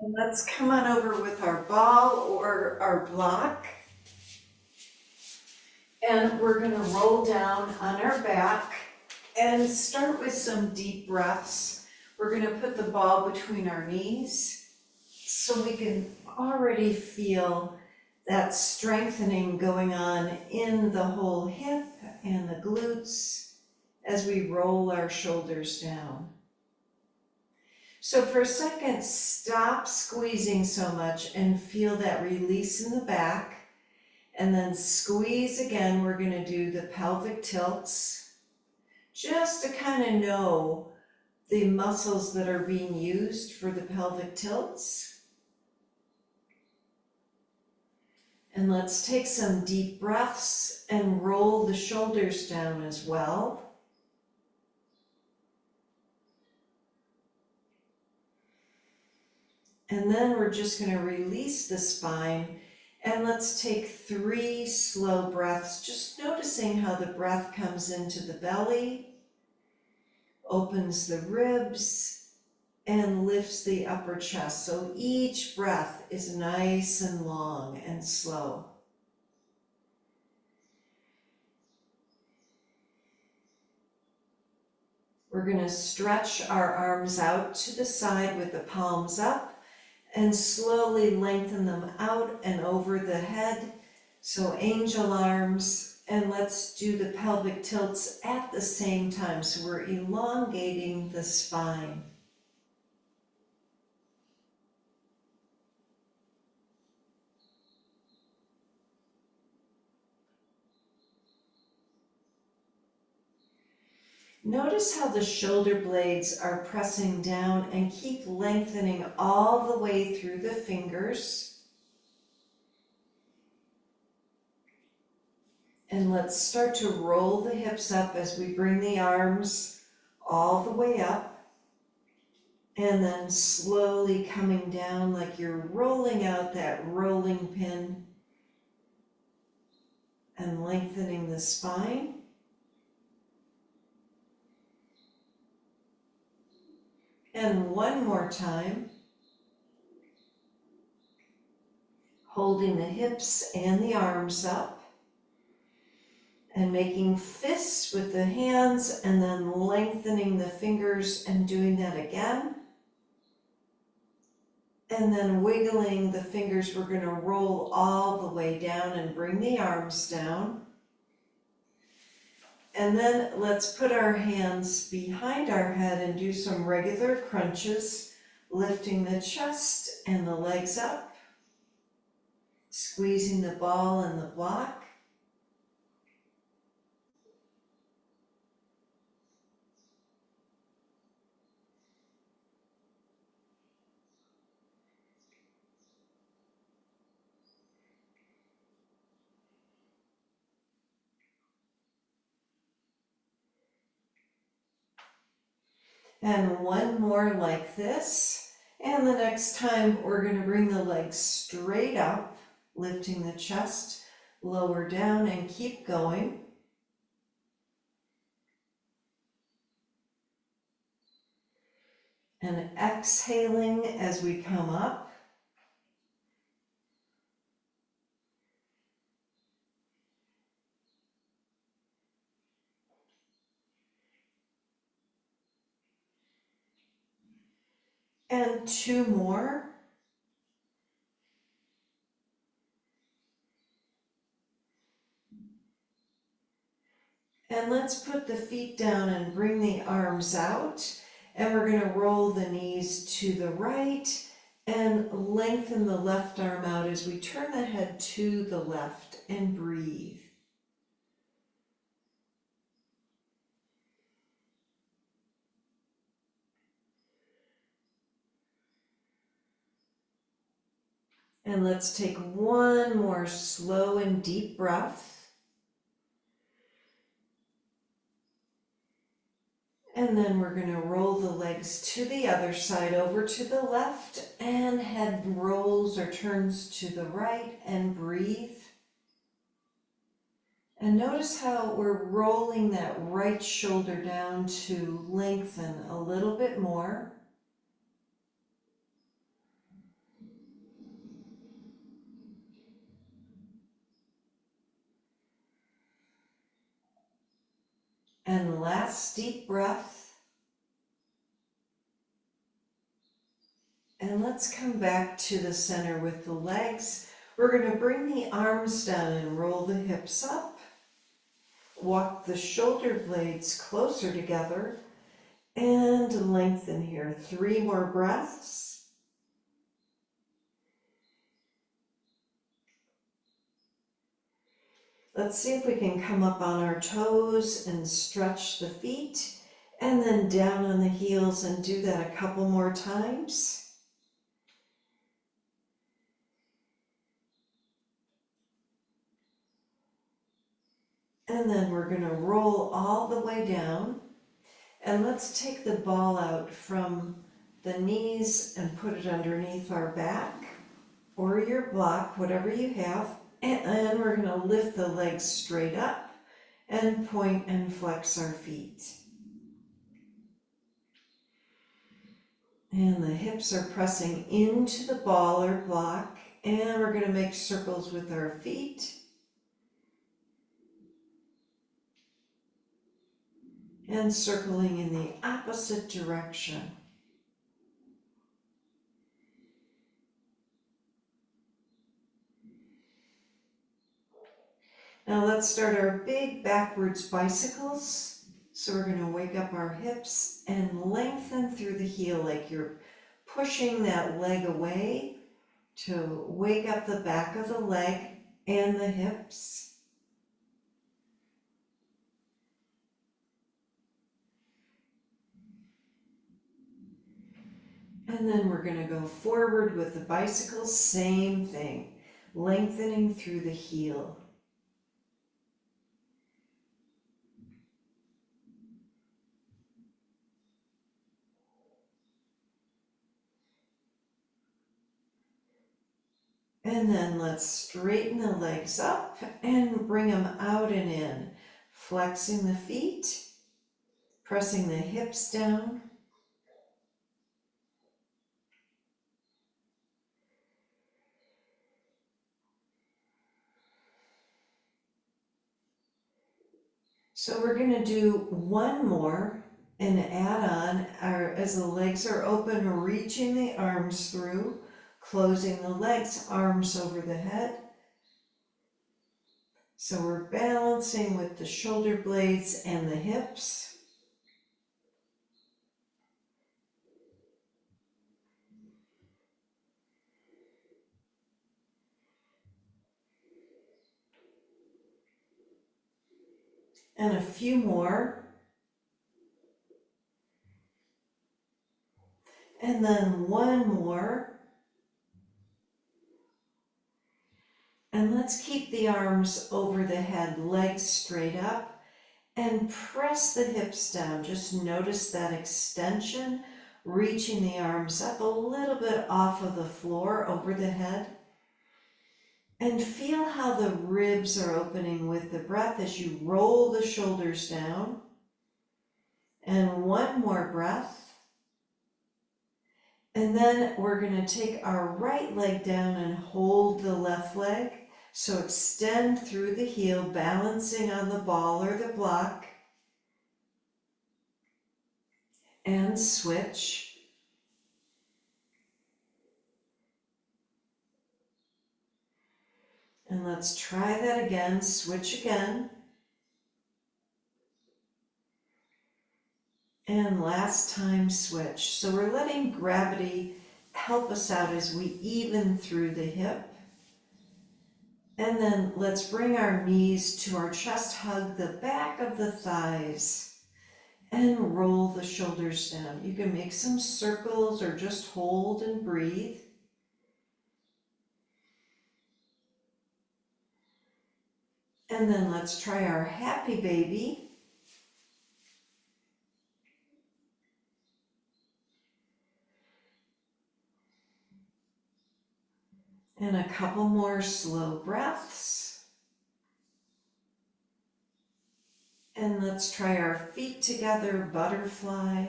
And let's come on over with our ball or our block. And we're going to roll down on our back and start with some deep breaths. We're going to put the ball between our knees so we can already feel that strengthening going on in the whole hip and the glutes as we roll our shoulders down. So for a second, stop squeezing so much and feel that release in the back. And then squeeze again. We're going to do the pelvic tilts just to kind of know the muscles that are being used for the pelvic tilts. And let's take some deep breaths and roll the shoulders down as well. And then we're just going to release the spine. And let's take 3 slow breaths, just noticing how the breath comes into the belly, opens the ribs, and lifts the upper chest. So each breath is nice and long and slow. We're going to stretch our arms out to the side with the palms up and slowly lengthen them out and over the head. So angel arms, and let's do the pelvic tilts at the same time. So we're elongating the spine. Notice how the shoulder blades are pressing down and keep lengthening all the way through the fingers. And let's start to roll the hips up as we bring the arms all the way up. And then slowly coming down like you're rolling out that rolling pin and lengthening the spine. And one more time, holding the hips and the arms up and making fists with the hands and then lengthening the fingers and doing that again. And then wiggling the fingers, we're going to roll all the way down and bring the arms down. And then let's put our hands behind our head and do some regular crunches, lifting the chest and the legs up, squeezing the ball and the block. And one more like this. And the next time we're going to bring the legs straight up, lifting the chest, lower down, and keep going. And exhaling as we come up. And 2 more. And let's put the feet down and bring the arms out. And we're going to roll the knees to the right and lengthen the left arm out as we turn the head to the left and breathe. And let's take one more slow and deep breath. And then we're going to roll the legs to the other side over to the left, and head rolls or turns to the right and breathe. And notice how we're rolling that right shoulder down to lengthen a little bit more. And last deep breath. And let's come back to the center with the legs. We're going to bring the arms down and roll the hips up. Walk the shoulder blades closer together and lengthen here. 3 more breaths. Let's see if we can come up on our toes and stretch the feet, and then down on the heels, and do that a couple more times. And then we're going to roll all the way down. And let's take the ball out from the knees and put it underneath our back or your block, whatever you have. And then we're going to lift the legs straight up and point and flex our feet. And the hips are pressing into the ball or block, and we're going to make circles with our feet. And circling in the opposite direction. Now let's start our big backwards bicycles. So we're going to wake up our hips and lengthen through the heel like you're pushing that leg away to wake up the back of the leg and the hips. And then we're going to go forward with the bicycle, same thing, lengthening through the heel. And then let's straighten the legs up and bring them out and in, flexing the feet, pressing the hips down. So we're going to do one more and add on as the legs are open, reaching the arms through, closing the legs, arms over the head. So we're balancing with the shoulder blades and the hips. And a few more. And then one more. And let's keep the arms over the head, legs straight up, and press the hips down. Just notice that extension, reaching the arms up a little bit off of the floor over the head. And feel how the ribs are opening with the breath as you roll the shoulders down. And one more breath. And then we're going to take our right leg down and hold the left leg. So extend through the heel, balancing on the ball or the block. And switch. And let's try that again, switch again. And last time, switch. So we're letting gravity help us out as we even through the hip. And then let's bring our knees to our chest, hug the back of the thighs, and roll the shoulders down. You can make some circles or just hold and breathe. And then let's try our happy baby. And a couple more slow breaths. And let's try our feet together, butterfly.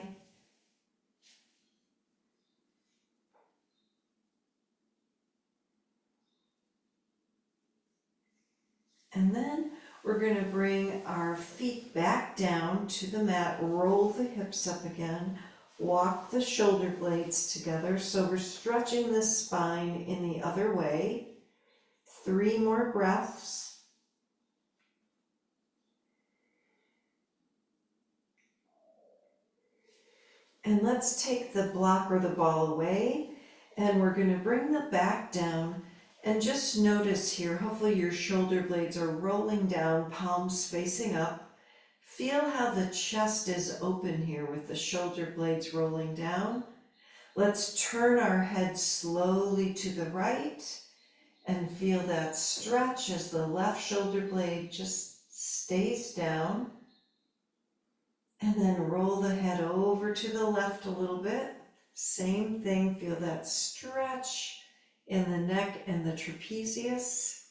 And then We're going to bring our feet back down to the mat, roll the hips up again, walk the shoulder blades together. So we're stretching the spine in the other way. 3 more breaths. And let's take the block or the ball away, and we're going to bring the back down. And just notice here, hopefully your shoulder blades are rolling down, palms facing up. Feel how the chest is open here with the shoulder blades rolling down. Let's turn our head slowly to the right and feel that stretch as the left shoulder blade just stays down. And then roll the head over to the left a little bit. Same thing, feel that stretch in the neck and the trapezius.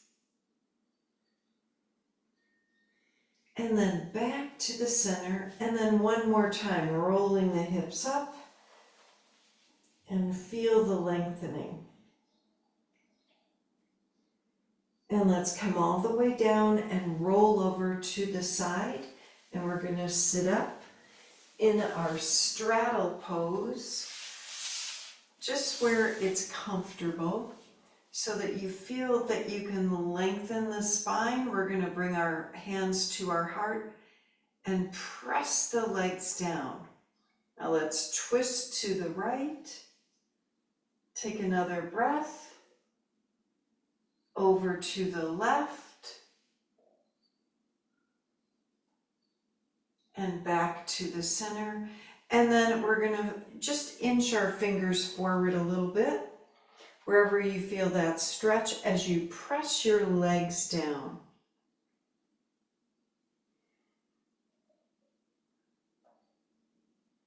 And then back to the center. And then one more time, rolling the hips up. And feel the lengthening. And let's come all the way down and roll over to the side. And we're going to sit up in our straddle pose, just where it's comfortable, so that you feel that you can lengthen the spine. We're going to bring our hands to our heart and press the legs down. Now let's twist to the right. Take another breath. Over to the left. And back to the center. And then we're going to just inch our fingers forward a little bit, wherever you feel that stretch as you press your legs down.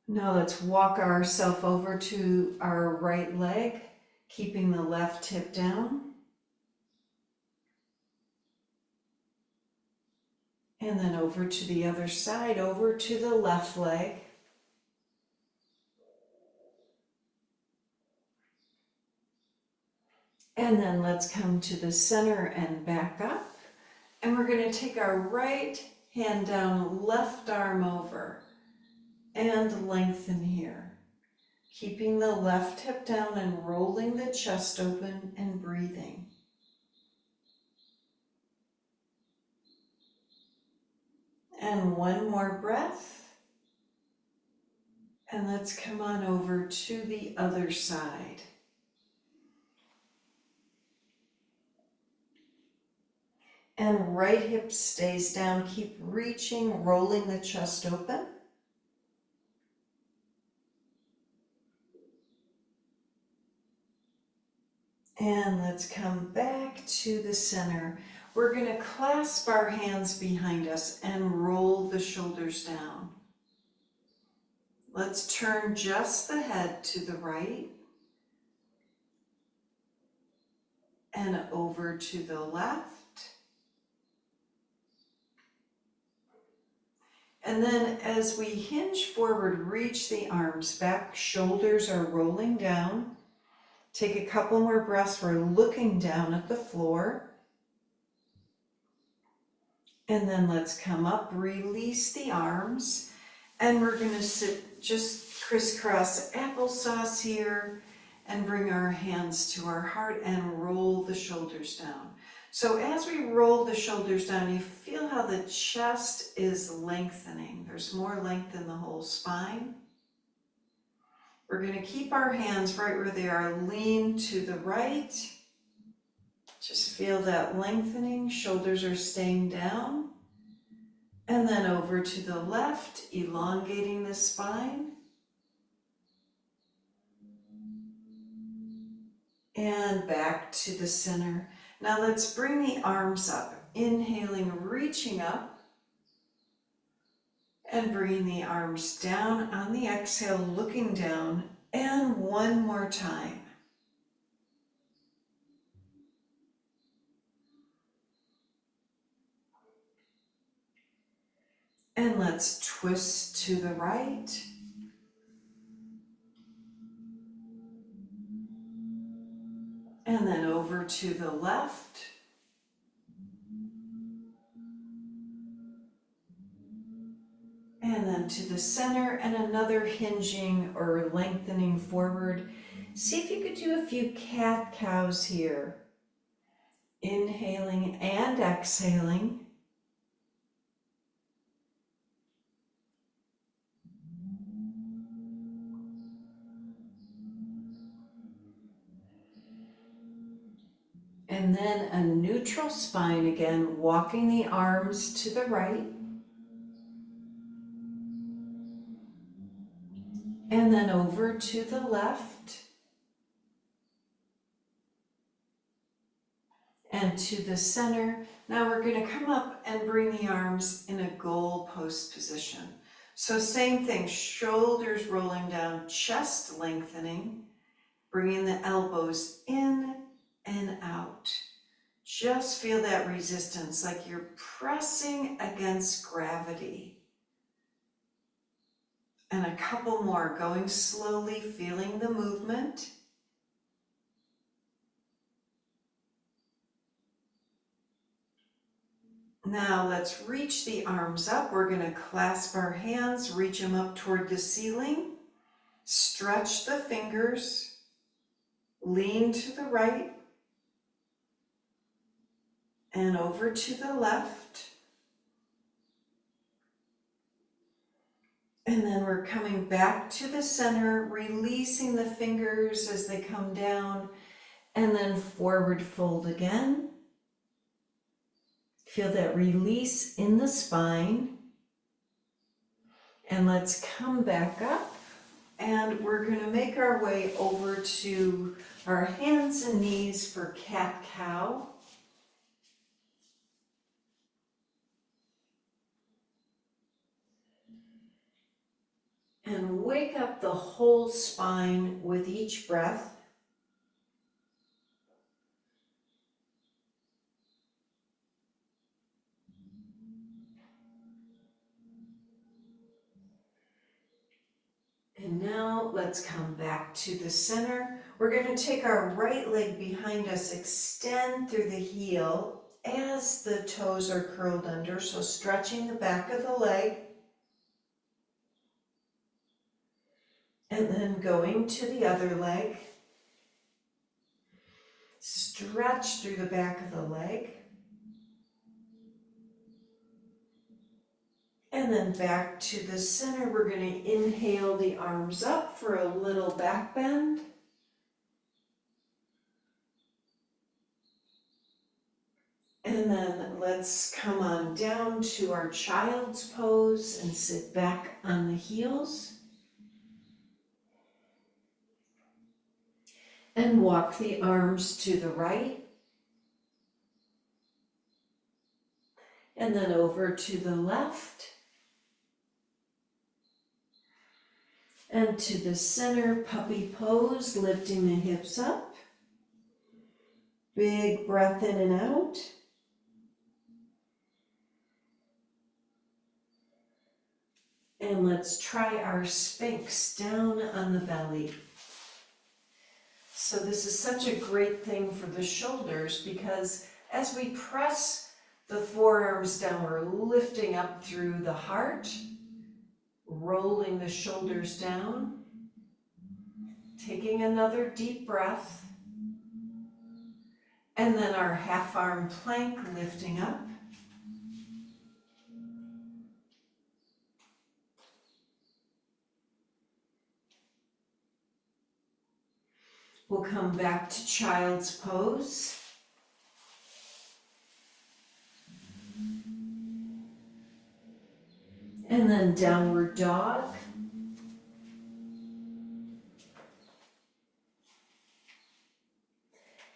Now let's walk ourselves over to our right leg, keeping the left hip down. And then over to the other side, over to the left leg. And then let's come to the center and back up. And we're going to take our right hand down, left arm over, and lengthen here. Keeping the left hip down and rolling the chest open and breathing. And one more breath. And let's come on over to the other side. And right hip stays down. Keep reaching, rolling the chest open. And let's come back to the center. We're going to clasp our hands behind us and roll the shoulders down. Let's turn just the head to the right and over to the left. And then as we hinge forward, reach the arms back, shoulders are rolling down. Take a couple more breaths. We're looking down at the floor. And then let's come up, release the arms, and we're going to sit just crisscross applesauce here and bring our hands to our heart and roll the shoulders down. So as we roll the shoulders down, you feel how the chest is lengthening. There's more length in the whole spine. We're going to keep our hands right where they are, lean to the right. Just feel that lengthening, shoulders are staying down. And then over to the left, elongating the spine. And back to the center. Now let's bring the arms up, inhaling, reaching up. And bringing the arms down on the exhale, looking down. And one more time. And let's twist to the right. And then over to the left. And then to the center and another hinging or lengthening forward. See if you could do a few cat-cows here. Inhaling and exhaling. And then a neutral spine again, walking the arms to the right. And then over to the left. And to the center. Now we're going to come up and bring the arms in a goal post position. So same thing, shoulders rolling down, chest lengthening, bringing the elbows in and out. Just feel that resistance, like you're pressing against gravity. And a couple more, going slowly, feeling the movement. Now let's reach the arms up. We're going to clasp our hands, reach them up toward the ceiling. Stretch the fingers. Lean to the right. And over to the left. And then we're coming back to the center, releasing the fingers as they come down. And then forward fold again. Feel that release in the spine. And let's come back up. And we're going to make our way over to our hands and knees for cat-cow. And wake up the whole spine with each breath. And now let's come back to the center. We're going to take our right leg behind us, extend through the heel as the toes are curled under, so stretching the back of the leg. And then going to the other leg. Stretch through the back of the leg. And then back to the center. We're going to inhale the arms up for a little back bend. And then let's come on down to our child's pose and sit back on the heels. And walk the arms to the right. And then over to the left. And to the center, puppy pose, lifting the hips up. Big breath in and out. And let's try our sphinx down on the belly. So this is such a great thing for the shoulders because as we press the forearms down, we're lifting up through the heart, rolling the shoulders down, taking another deep breath, and then our half arm plank lifting up. We'll come back to child's pose. And then downward dog.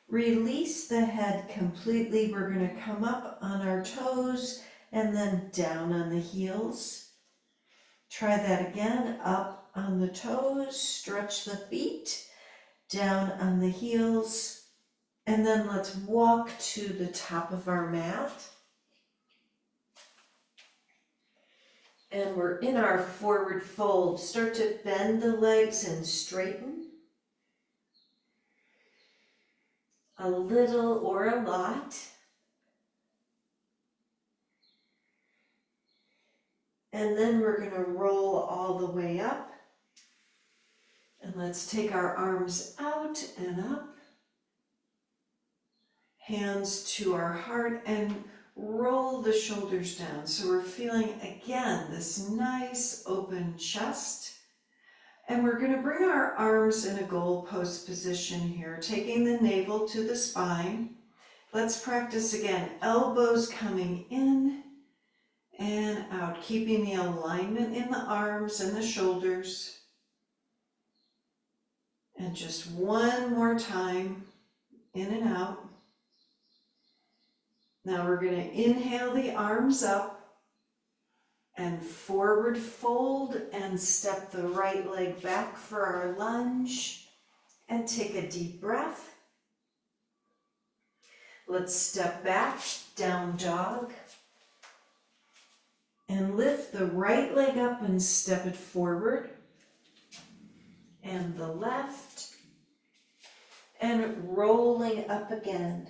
Release the head completely. We're going to come up on our toes and then down on the heels. Try that again. Up on the toes, stretch the feet, down on the heels, and then let's walk to the top of our mat. And we're in our forward fold. Start to bend the legs and straighten. A little or a lot. And then we're going to roll all the way up. And let's take our arms out and up. Hands to our heart and roll the shoulders down. So we're feeling again this nice open chest. And we're going to bring our arms in a goalpost position here, taking the navel to the spine. Let's practice again. Elbows coming in and out, keeping the alignment in the arms and the shoulders. And just one more time, in and out. Now we're going to inhale the arms up and forward fold and step the right leg back for our lunge and take a deep breath. Let's step back, down dog, and lift the right leg up and step it forward, and the left, and rolling up again.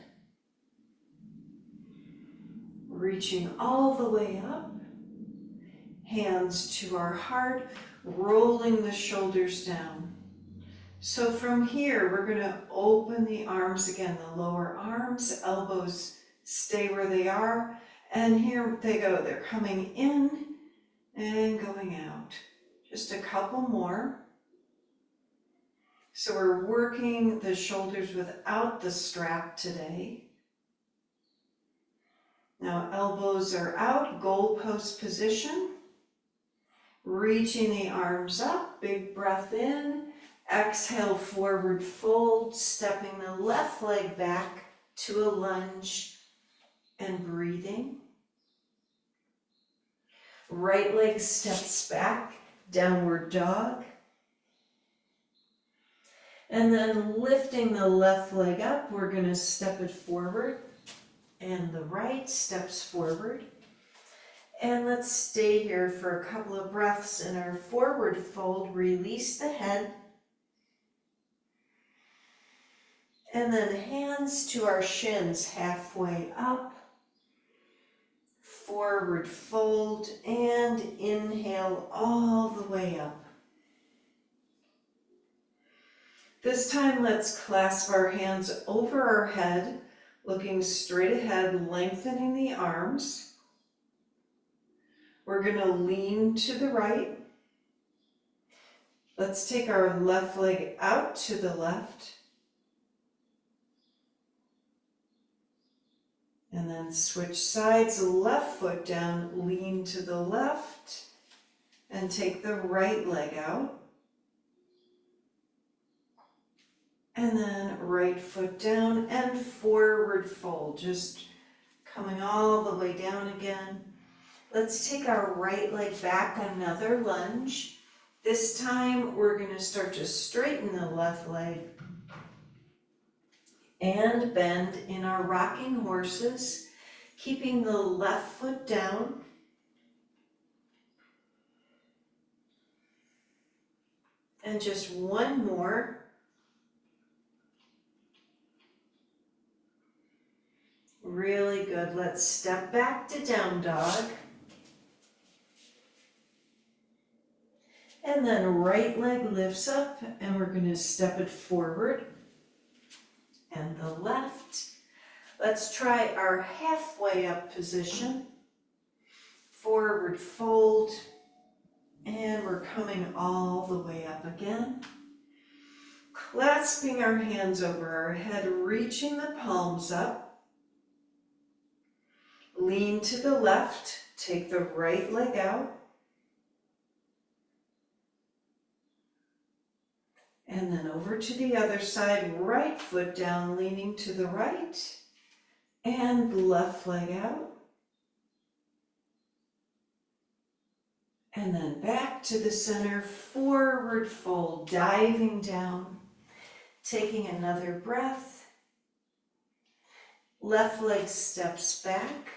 Reaching all the way up, hands to our heart, rolling the shoulders down. So from here, we're going to open the arms again, the lower arms, elbows stay where they are, and here they go. They're coming in and going out. Just a couple more. So we're working the shoulders without the strap today. Now elbows are out, goalpost position. Reaching the arms up, big breath in. Exhale, forward fold, stepping the left leg back to a lunge and breathing. Right leg steps back, downward dog. And then lifting the left leg up, we're going to step it forward. And the right steps forward. And let's stay here for a couple of breaths in our forward fold. Release the head. And then hands to our shins, halfway up. Forward fold and inhale all the way up. This time let's clasp our hands over our head, looking straight ahead, lengthening the arms. We're going to lean to the right. Let's take our left leg out to the left. And then switch sides, left foot down, lean to the left, and take the right leg out. And then right foot down and forward fold, just coming all the way down again. Let's take our right leg back, another lunge. This time we're going to start to straighten the left leg and bend in our rocking horses, keeping the left foot down. And just one more. Really good. Let's step back to down dog. And then right leg lifts up and we're going to step it forward. And the left. Let's try our halfway up position. Forward fold. And we're coming all the way up again. Clasping our hands over our head, reaching the palms up. Lean to the left, take the right leg out. And then over to the other side, right foot down, leaning to the right, and left leg out. And then back to the center, forward fold, diving down, taking another breath. Left leg steps back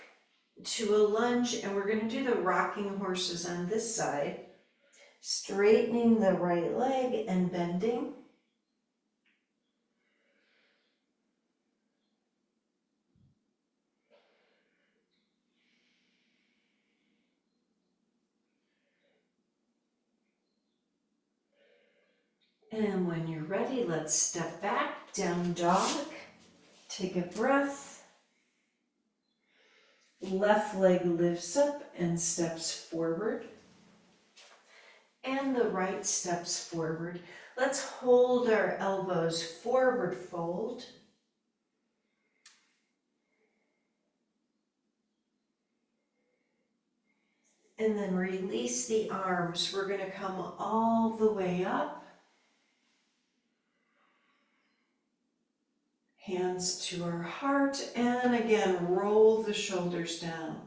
to a lunge, and we're going to do the rocking horses on this side. Straightening the right leg and bending. And when you're ready, let's step back, down dog. Take a breath. Left leg lifts up and steps forward. And the right steps forward. Let's hold our elbows forward fold. And then release the arms. We're going to come all the way up. Hands to our heart, and again, roll the shoulders down.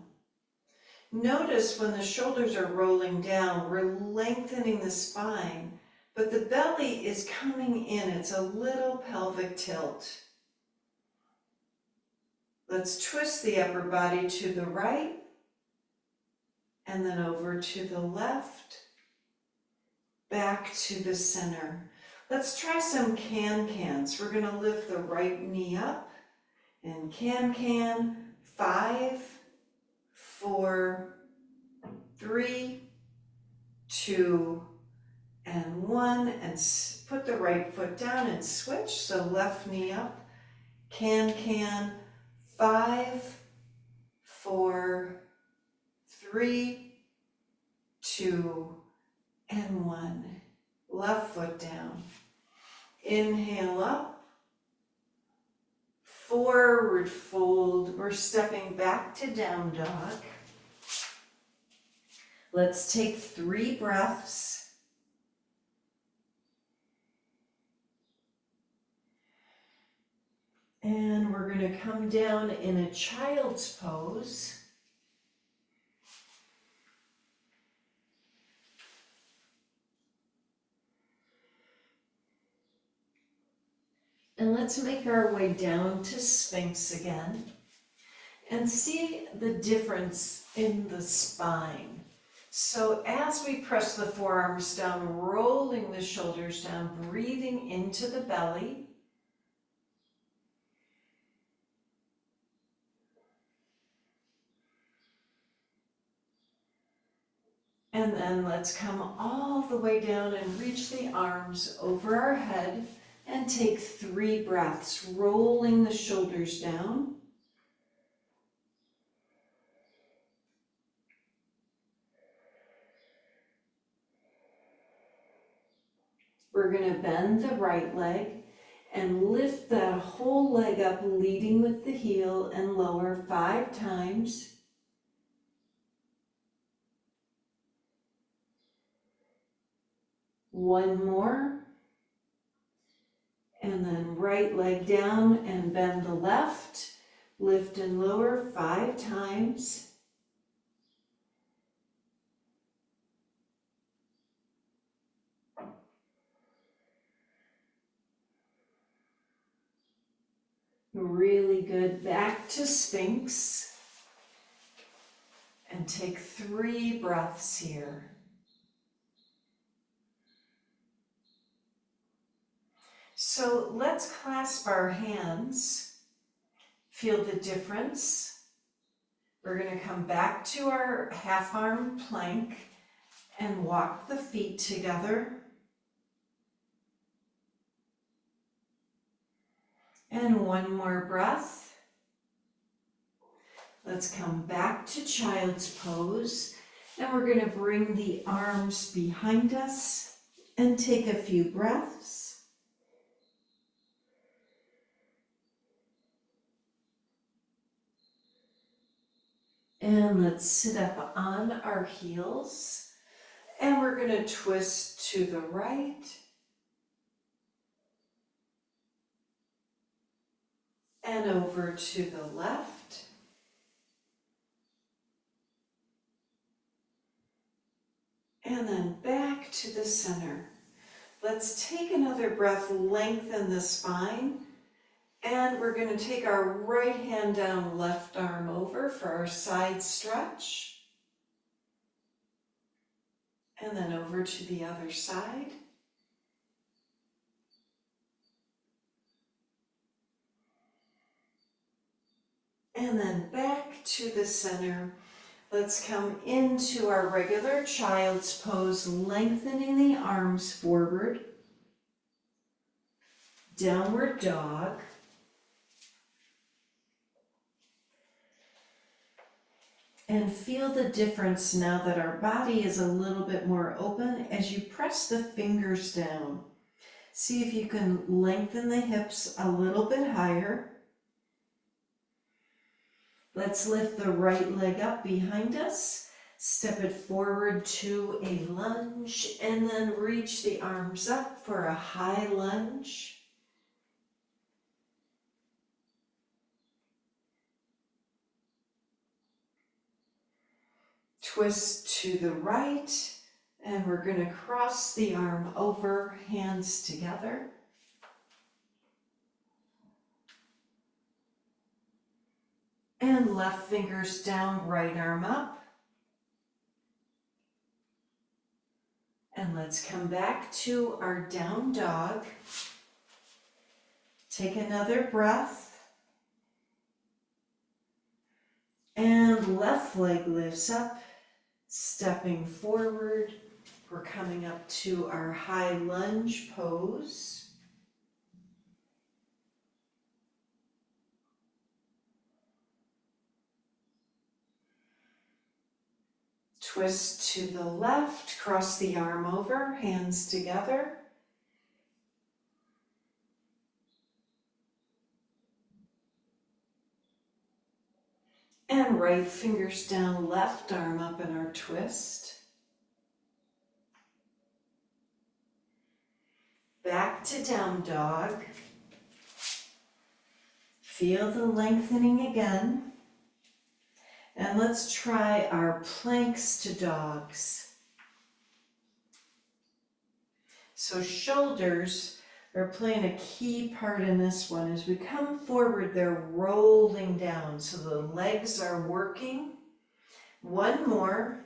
Notice when the shoulders are rolling down, we're lengthening the spine, but the belly is coming in. It's a little pelvic tilt. Let's twist the upper body to the right, and then over to the left, back to the center. Let's try some can-cans. We're going to lift the right knee up and can-can. 5, 4, 3, 2, and 1. And put the right foot down and switch. So left knee up, can-can. 5, 4, 3, 2, and 1. Left foot down. Inhale up. Forward fold. We're stepping back to down dog. Let's take 3 breaths. And we're going to come down in a child's pose. And let's make our way down to Sphinx again and see the difference in the spine. So as we press the forearms down, rolling the shoulders down, breathing into the belly. And then let's come all the way down and reach the arms over our head. And take 3 breaths, rolling the shoulders down. We're going to bend the right leg and lift that whole leg up, leading with the heel, and lower 5 times. One more. And then right leg down and bend the left. Lift and lower 5 times. Really good. Back to Sphinx. And take 3 breaths here. So let's clasp our hands. Feel the difference. We're going to come back to our half-arm plank and walk the feet together. And one more breath. Let's come back to child's pose. And we're going to bring the arms behind us and take a few breaths. And let's sit up on our heels. And we're going to twist to the right. And over to the left. And then back to the center. Let's take another breath, lengthen the spine. And we're going to take our right hand down, left arm over for our side stretch. And then over to the other side. And then back to the center. Let's come into our regular child's pose, lengthening the arms forward. downward dog. And feel the difference now that our body is a little bit more open as you press the fingers down. See if you can lengthen the hips a little bit higher. Let's lift the right leg up behind us. Step it forward to a lunge and then reach the arms up for a high lunge. Twist to the right, and we're going to cross the arm over, hands together. And left fingers down, right arm up. And let's come back to our down dog. Take another breath. And left leg lifts up, stepping forward. We're coming up to our high lunge pose. Twist to the left, cross the arm over, hands together. And right fingers down, left arm up in our twist. Back to down dog. Feel the lengthening again. And let's try our planks to dogs. So shoulders are playing a key part in this one. As we come forward, they're rolling down. So the legs are working. One more.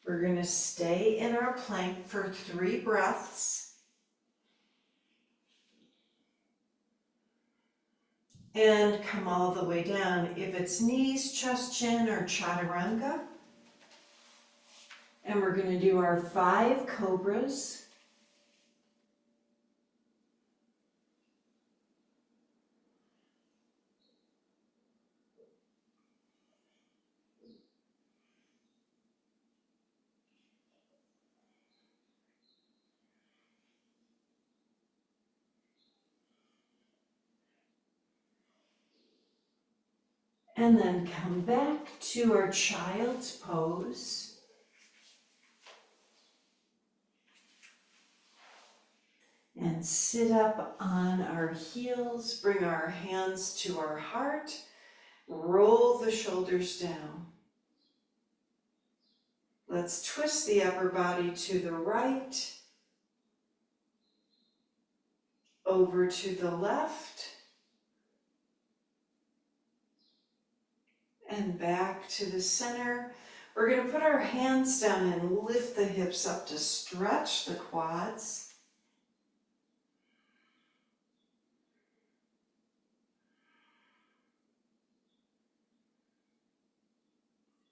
We're going to stay in our plank for 3 breaths. And come all the way down. If it's knees, chest, chin, or chaturanga. And we're going to do our 5 cobras. And then come back to our child's pose. And sit up on our heels, bring our hands to our heart, roll the shoulders down. Let's twist the upper body to the right, over to the left, and back to the center. We're going to put our hands down and lift the hips up to stretch the quads.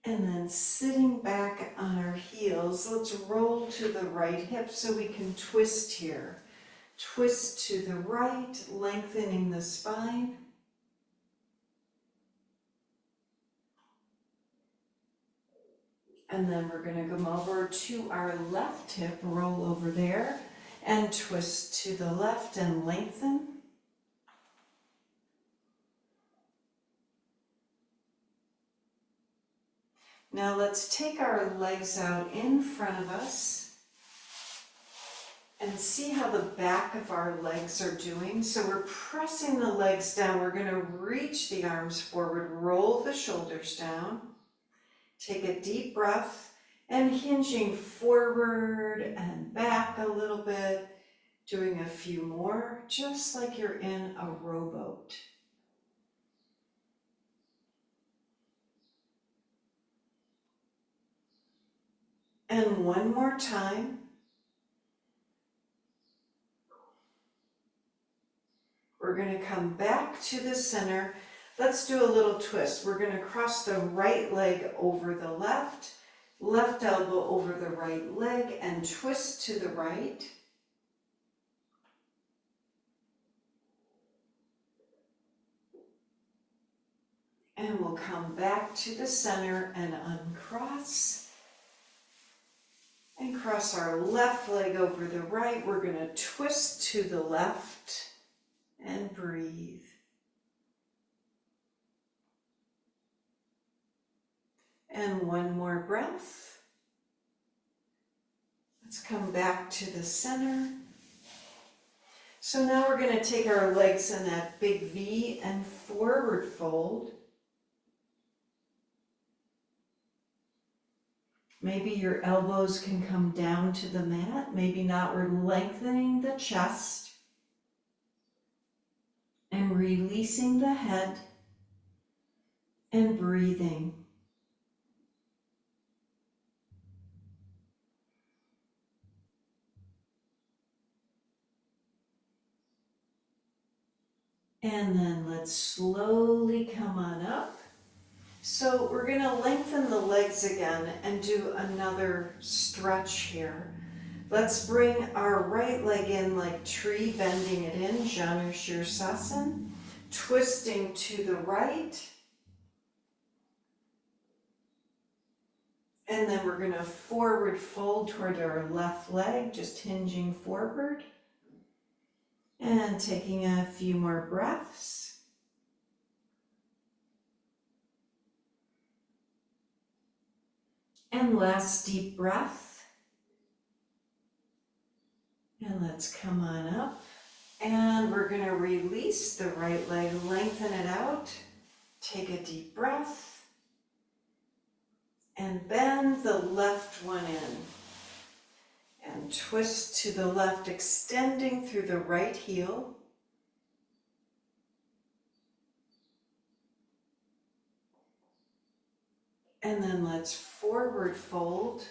And then sitting back on our heels, let's roll to the right hip so we can twist here. Twist to the right, lengthening the spine. And then we're going to come over to our left hip, roll over there, and twist to the left and lengthen. Now let's take our legs out in front of us and see how the back of our legs are doing. So we're pressing the legs down. We're going to reach the arms forward, roll the shoulders down. Take a deep breath and hinging forward and back a little bit, doing a few more, just like you're in a rowboat. And one more time. We're going to come back to the center. Let's do a little twist. We're going to cross the right leg over the left elbow over the right leg, and twist to the right. And we'll come back to the center and uncross. And cross our left leg over the right. We're going to twist to the left and breathe. And one more breath. Let's come back to the center. So now we're going to take our legs in that big V and forward fold. Maybe your elbows can come down to the mat, maybe not. We're lengthening the chest and releasing the head and breathing. And then let's slowly come on up. So we're going to lengthen the legs again and do another stretch here. Let's bring our right leg in like tree, bending it in, Janu Shirsasana, twisting to the right. And then we're going to forward fold toward our left leg, just hinging forward. And taking a few more breaths. And last deep breath. And let's come on up. And we're going to release the right leg, lengthen it out. Take a deep breath. And bend the left one in. And twist to the left, extending through the right heel. And then let's forward fold.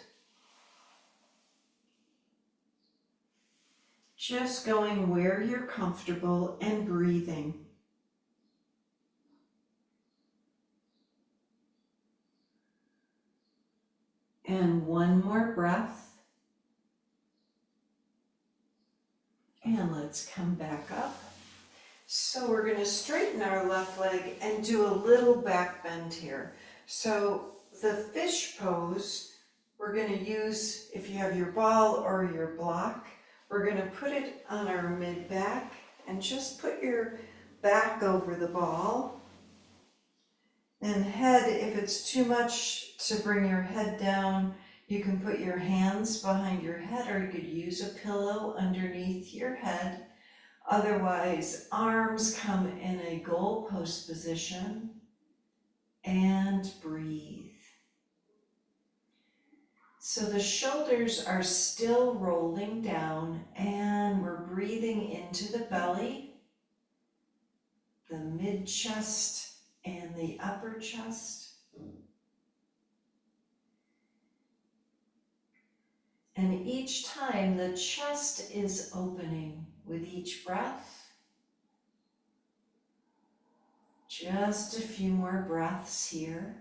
Just going where you're comfortable and breathing. And one more breath. And let's come back up. So we're going to straighten our left leg and do a little back bend here. So the fish pose, we're going to use, if you have your ball or your block, we're going to put it on our mid back and just put your back over the ball. And head, if it's too much to bring your head down, you can put your hands behind your head, or you could use a pillow underneath your head. Otherwise, arms come in a goalpost position and breathe. So the shoulders are still rolling down and we're breathing into the belly, the mid chest and the upper chest. And each time the chest is opening with each breath. Just a few more breaths here.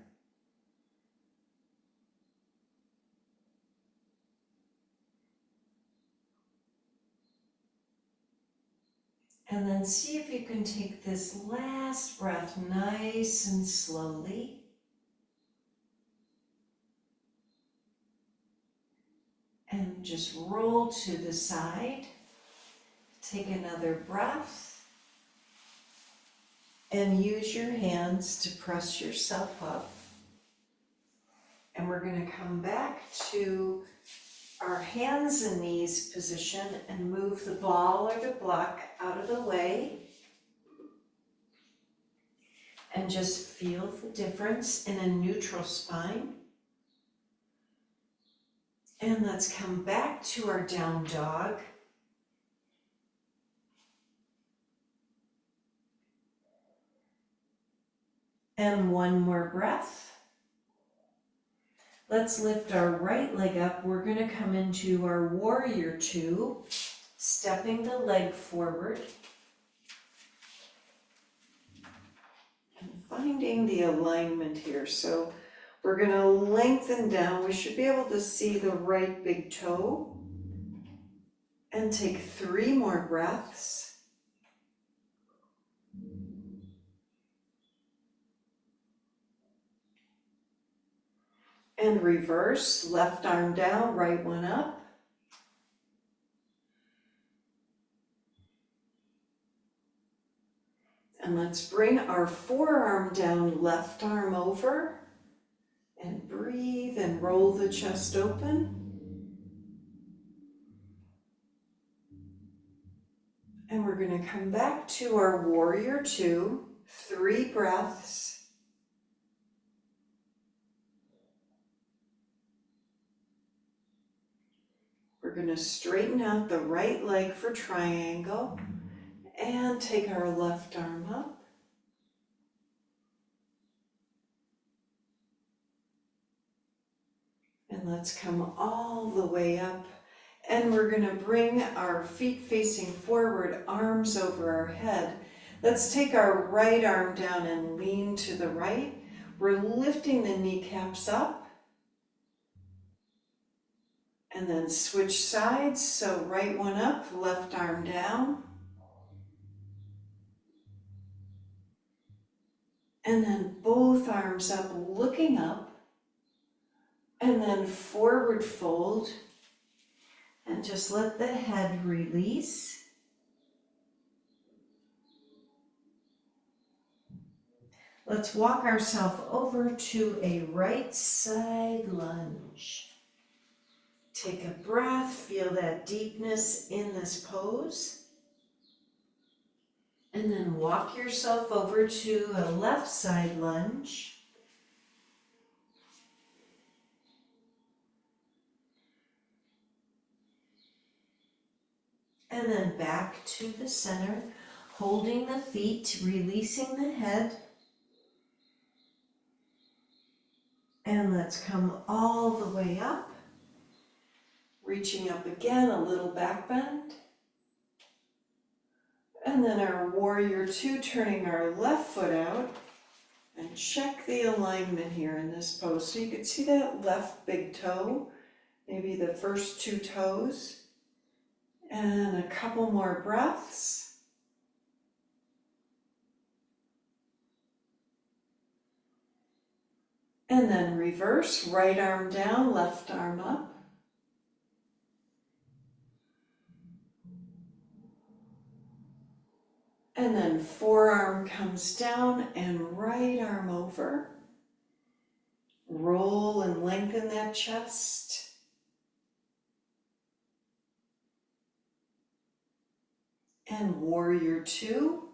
And then see if you can take this last breath nice and slowly. And just roll to the side. Take another breath. And use your hands to press yourself up. And we're going to come back to our hands and knees position and move the ball or the block out of the way. And just feel the difference in a neutral spine. And let's come back to our down dog. And one more breath. Let's lift our right leg up. We're going to come into our warrior two, stepping the leg forward. And finding the alignment here. So we're going to lengthen down. We should be able to see the right big toe. And take 3 more breaths. And reverse, left arm down, right one up. And let's bring our forearm down, left arm over. And breathe and roll the chest open. And we're going to come back to our warrior two, 3 breaths. We're going to straighten out the right leg for triangle and take our left arm up. And let's come all the way up. And we're going to bring our feet facing forward, arms over our head. Let's take our right arm down and lean to the right. We're lifting the kneecaps up. And then switch sides. So right one up, left arm down. And then both arms up, looking up. And then forward fold. And just let the head release. Let's walk ourselves over to a right side lunge. Take a breath, feel that deepness in this pose. And then walk yourself over to a left side lunge. And then back to the center, holding the feet, releasing the head. And let's come all the way up. Reaching up again, a little back bend. And then our warrior two, turning our left foot out. And check the alignment here in this pose. So you can see that left big toe, maybe the first 2 toes. And a couple more breaths. And then reverse, right arm down, left arm up. And then forearm comes down and right arm over. Roll and lengthen that chest. And warrior two.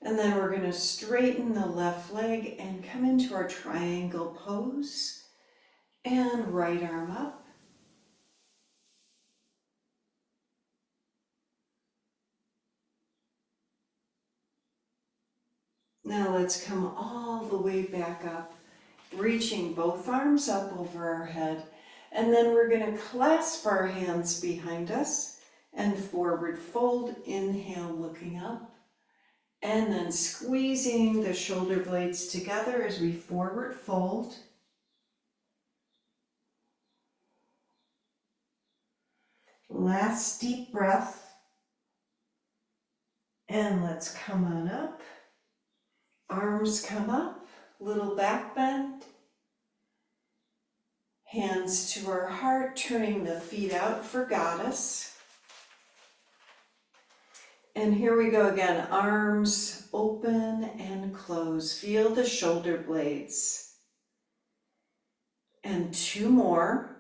And then we're going to straighten the left leg and come into our triangle pose. And right arm up. Now let's come all the way back up, reaching both arms up over our head. And then we're going to clasp our hands behind us and forward fold. Inhale, looking up. And then squeezing the shoulder blades together as we forward fold. Last deep breath. And let's come on up. Arms come up, little back bend. Hands to our heart, turning the feet out for goddess. And here we go again, arms open and close. Feel the shoulder blades. And 2 more.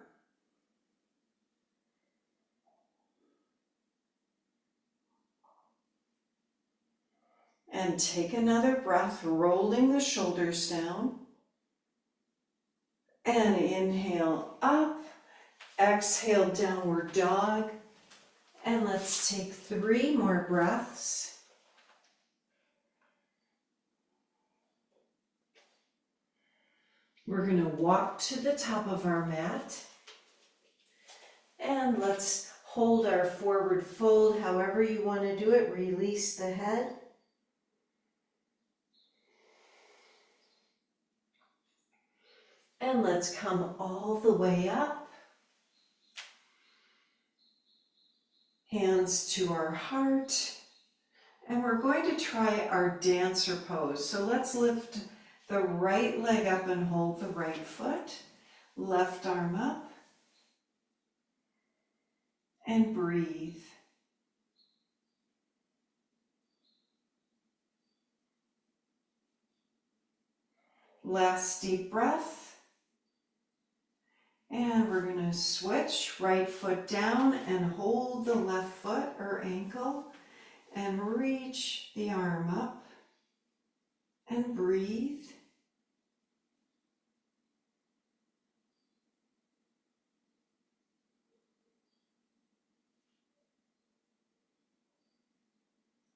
And take another breath, rolling the shoulders down. And inhale up, exhale, downward dog. And let's take 3 more breaths. We're going to walk to the top of our mat. And let's hold our forward fold, however you want to do it. Release the head. And let's come all the way up. Hands to our heart. And we're going to try our dancer pose. So let's lift the right leg up and hold the right foot. Left arm up. And breathe. Last deep breath. And we're going to switch right foot down and hold the left foot or ankle and reach the arm up and breathe.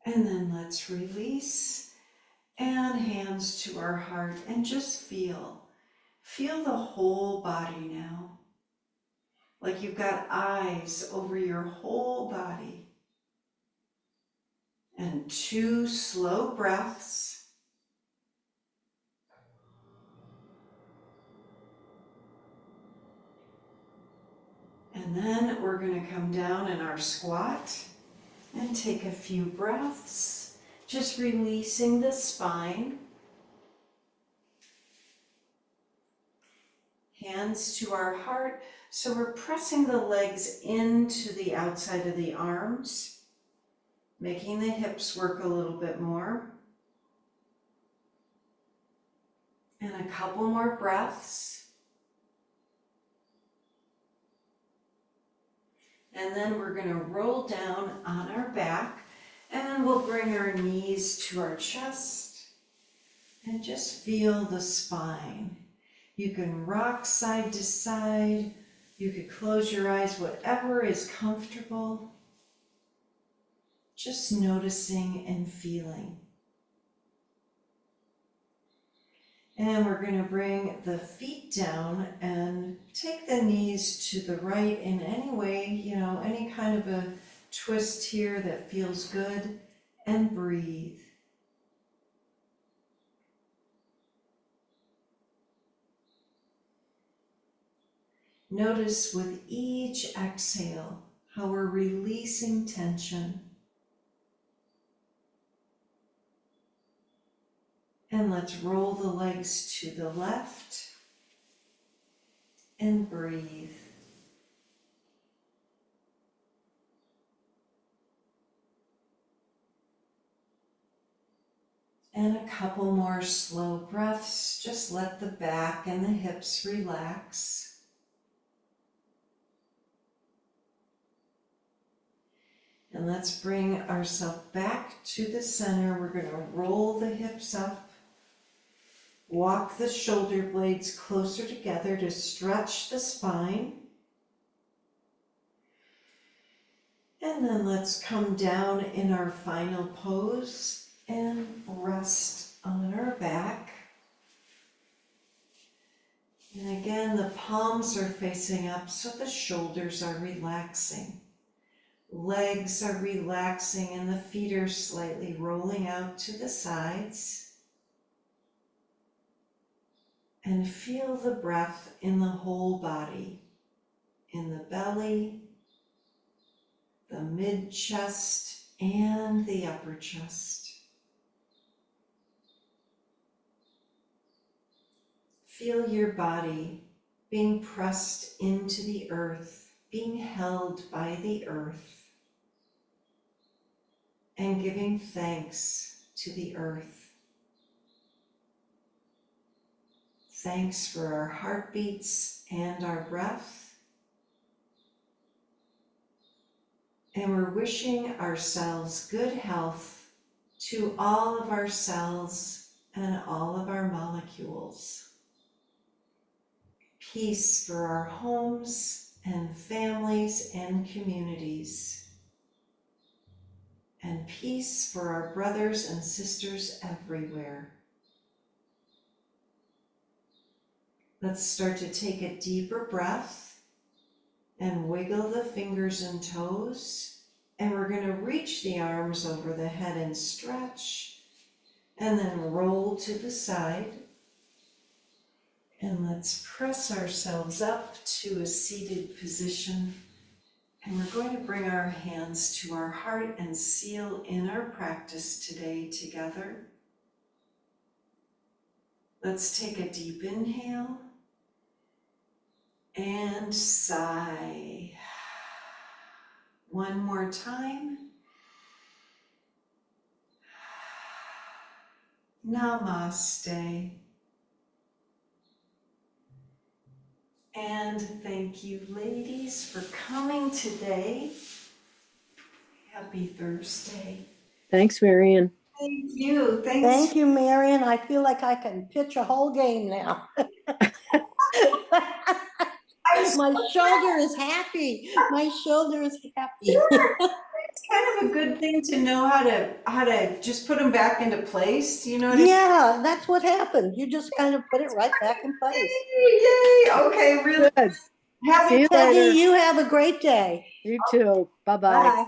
And then let's release and hands to our heart and just feel. Feel the whole body now. Like you've got eyes over your whole body. And 2 slow breaths. And then we're going to come down in our squat and take a few breaths, just releasing the spine. Hands to our heart. So we're pressing the legs into the outside of the arms, making the hips work a little bit more. And a couple more breaths. And then we're going to roll down on our back and we'll bring our knees to our chest and just feel the spine. You can rock side to side. You could close your eyes, whatever is comfortable. Just noticing and feeling. And we're going to bring the feet down and take the knees to the right in any way, any kind of a twist here that feels good, and breathe. Notice with each exhale how we're releasing tension. And let's roll the legs to the left and breathe. And a couple more slow breaths. Just let the back and the hips relax. And let's bring ourselves back to the center. We're going to roll the hips up. Walk the shoulder blades closer together to stretch the spine. And then let's come down in our final pose and rest on our back. And again, the palms are facing up so the shoulders are relaxing. Legs are relaxing and the feet are slightly rolling out to the sides. And feel the breath in the whole body, in the belly, the mid-chest, and the upper chest. Feel your body being pressed into the earth, being held by the earth, and giving thanks to the earth. Thanks for our heartbeats and our breath. And we're wishing ourselves good health to all of our cells and all of our molecules. Peace for our homes and families and communities. And peace for our brothers and sisters everywhere. Let's start to take a deeper breath and wiggle the fingers and toes. And we're going to reach the arms over the head and stretch. And then roll to the side. And let's press ourselves up to a seated position. And we're going to bring our hands to our heart and seal in our practice today together. Let's take a deep inhale and sigh. One more time. Namaste. And thank you, ladies, for coming today. Happy Thursday. Thanks, Marian. Thank you. Thank you, Marian. I feel like I can pitch a whole game now. My shoulder is happy. My shoulder is happy. It's kind of a good thing to know how to just put them back into place. You know what I mean? Yeah, that's what happened. You just kind of put it right back in place. Yay! Okay, really Good. happy. See you Peggy, later. you have a great day. You too. Bye-bye. Bye.